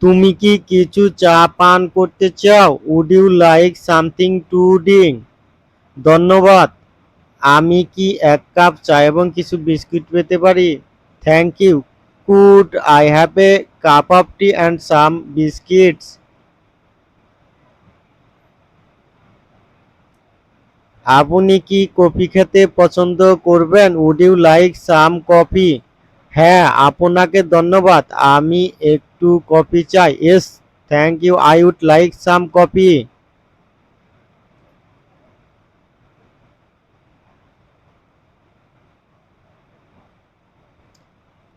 তুমি কি কিছু চা পান করতে চাও? Would you like something to drink? ধন্যবাদ। আমি কি এক কাপ চা এবং কিছু বিস্কুট পেতে পারি? Thank you. Could I have a cup of tea and some biscuits? আপনি কি কফি খেতে পছন্দ করবেন? Would you like some coffee? হ্যাঁ, আপনাকে ধন্যবাদ। আমি একটু কফি চাই। Yes, thank you, I would like some coffee.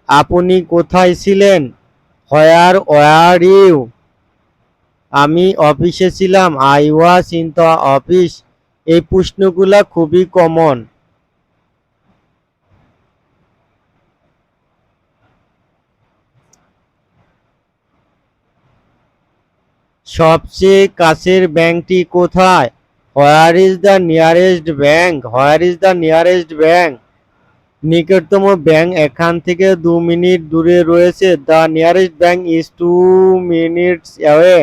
আপনি কোথায় ছিলেন? Where were you? আমি অফিসে ছিলাম। I was in the office. এই প্রশ্নগুলা খুবই কমন। সবচেয়ে কাছের ব্যাংকটি কোথায়? Where is the nearest bank? Where is the nearest bank? নিকটতম ব্যাংক এখান থেকে 2 মিনিট দূরে রয়েছে। The nearest bank is 2 minutes away.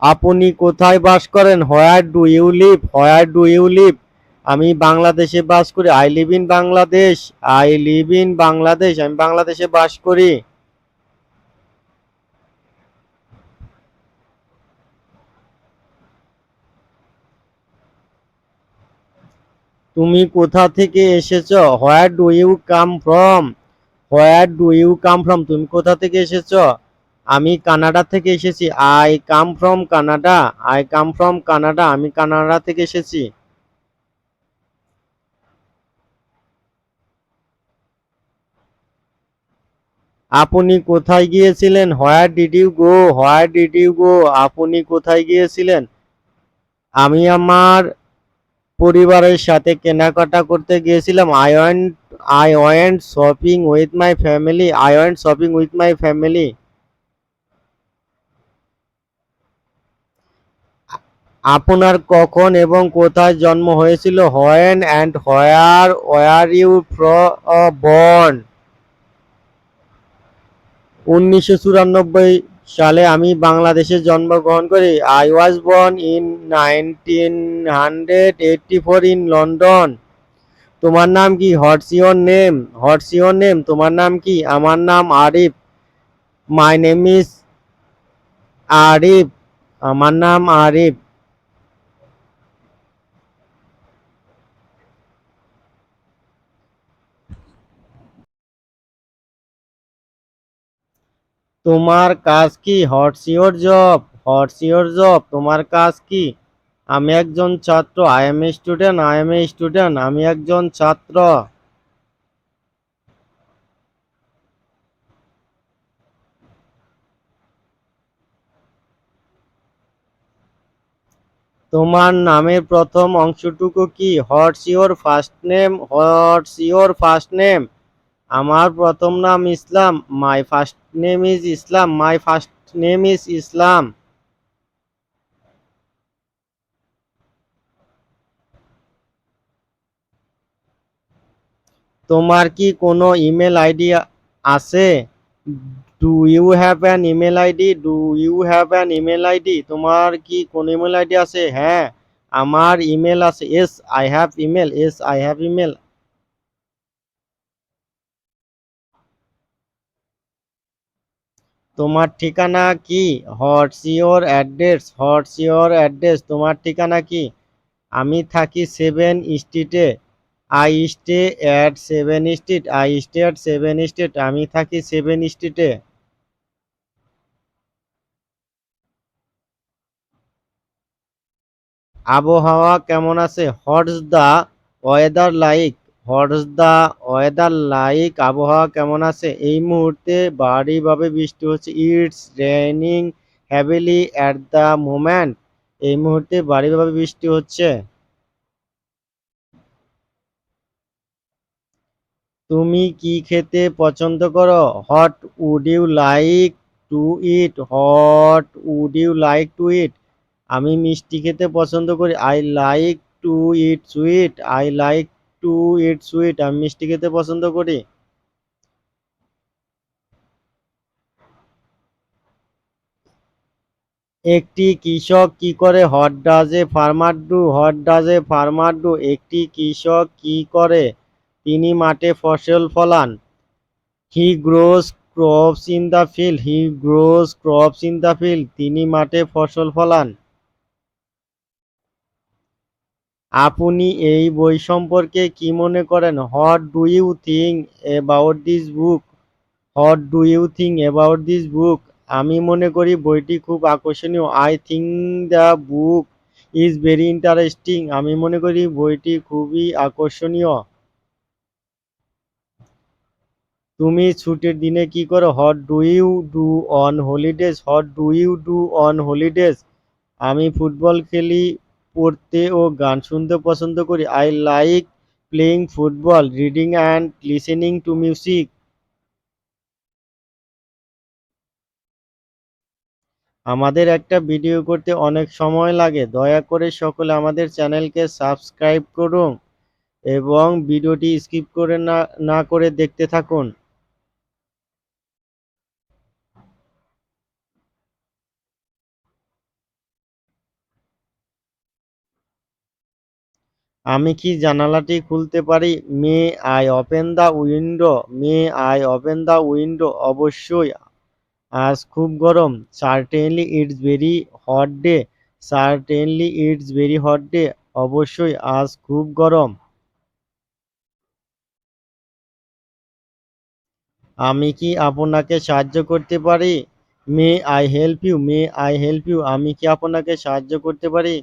আপনি কোথায় বাস করেন? Where do you live? Where do you live? আমি বাংলাদেশে বাস করি। I live in Bangladesh. I live in Bangladesh. আমি বাংলাদেশে বাস করি। তুমি কোথা থেকে এসেছো? Where do you come from? Where do you come from? তুমি কোথা থেকে এসেছো? আমি কানাডা থেকে এসেছি। I come from Canada. I come from Canada. আমি কানাডা থেকে এসেছি। আপনি কোথায় গিয়েছিলেন? Where did you go? Where did you go? আপনি কোথায় গিয়েছিলেন? আমি আমার পরিবারের সাথে কেনাকাটা করতে গিয়েছিলাম। I went shopping with my family. I went shopping with my family. আপনার কখন এবং কোথায় জন্ম হয়েছিল? When and where were you born? 1994 সালে আমি বাংলাদেশে জন্মগ্রহণ করি। I was born in 1984 in London. তোমার নাম কি? What's your name? What's your name? তোমার নাম কি? আমার নাম Arif. My name is Arif. আমার নাম আরিফ। তোমার কাজ কি? What's your job? What's your job? তোমার কাজ কি? আমি একজন ছাত্র। I am a student. I am a student. আমি একজন ছাত্র। তোমার নামের প্রথম অংশটুকু কি? What's your first name? What's your first name? আমার প্রথম নাম Islam. My first name is Islam. My first name is Islam. তোমার কি কোনো ইমেল আইডি আছে? Do you have an email ID? Do you have an email ID? তোমার কি কোনো ইমেল আইডি আছে? হ্যাঁ, আমার ইমেল আছে। S I have email. S I have email. তোমার ঠিকানা কি? What's your address? What's your address? তোমার ঠিকানা কি? আমি থাকি 7 স্ট্রিটে। I stay at 7 street. I stay at 7 street. আমি থাকি 7 স্ট্রিটে। আবহাওয়া কেমন আছে? What's the weather like? What's the weather like? আবহাওয়া কেমন আছে? এই মুহূর্তে ভারীভাবে বৃষ্টি হচ্ছে। It's raining heavily at the moment. এই মুহূর্তে ভারীভাবে বৃষ্টি হচ্ছে। তুমি কি খেতে পছন্দ করো? What would you like to eat? What would you like to eat? আমি মিষ্টি খেতে পছন্দ করি। I like to eat sweet. I like to eat sweet, আমি মিষ্টি খেতে পছন্দ করি। একটি কৃষক কি করে? What does a farmer do? What does a farmer do? একটি কৃষক কি করে? তিনি মাঠে ফসল ফলান। He grows crops in the field. He grows crops in the field, তিনি মাঠে ফসল ফলান। আপনি এই বই সম্পর্কে কি মনে করেন? What do you think about this book? What do you think about this book? আমি মনে করি বইটি খুব আকর্ষণীয়। I think the book is very interesting. আমি মনে করি বইটি খুবই আকর্ষণীয়। তুমি ছুটির দিনে কি করো? What do you do on holidays? What do you do on holidays? আমি ফুটবল খেলি, পড়তে ও গান শুনতে পছন্দ করি। I like playing football, reading and listening to music. আমাদের একটা ভিডিও করতে অনেক সময় লাগে। দয়া করে সকলে আমাদের চ্যানেলকে সাবস্ক্রাইব করুন এবং ভিডিওটি স্কিপ করে না করে দেখতে থাকুন। আমি কি জানালাটি খুলতে পারি? May I open the window? May I open the window? অবশ্যই। আজ খুব গরম। Certainly it's very hot day. Certainly it's very hot day. অবশ্যই আজ খুব গরম। আমি কি আপনাকে সাহায্য করতে পারি? May I help you? May I help you? আমি কি আপনাকে সাহায্য করতে পারি?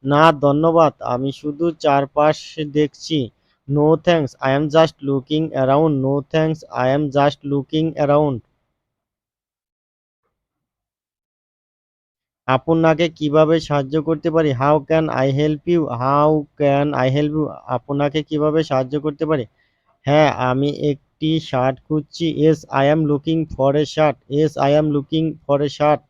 না ধন্যবাদ, আমি শুধু চারপাশ দেখছি। No thanks, I am just looking around. No thanks, I am just looking around. আপনাকে কিভাবে সাহায্য করতে পারি? How can I help you? How can I help you? আপনাকে কিভাবে সাহায্য করতে পারি? হ্যাঁ, আমি একটি শার্ট খুঁজছি। Yes I am looking for a shirt. Yes I am looking for a shirt.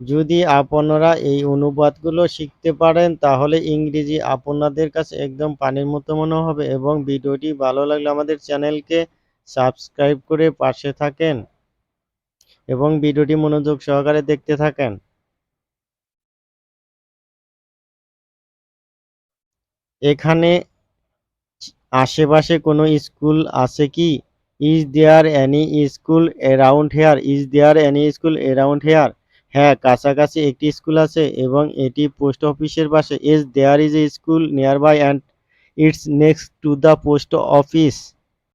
যদি আপনারা এই অনুবাদগুলো শিখতে পারেন তাহলে ইংরেজি আপনাদের কাছে একদম পানির মতো মনে হবে। এবং ভিডিওটি ভালো লাগলে আমাদের চ্যানেলকে সাবস্ক্রাইব করে পাশে থাকেন এবং ভিডিওটি মনোযোগ সহকারে দেখতে থাকেন। এখানে আশেপাশে কোনো স্কুল আছে কি? Is there any school around here? Is there any school around here? হ্যাঁ, কাছাকাছি একটি স্কুল আছে এবং এটি পোস্ট অফিসের পাশে। Is there is a school nearby and it's next to the post office?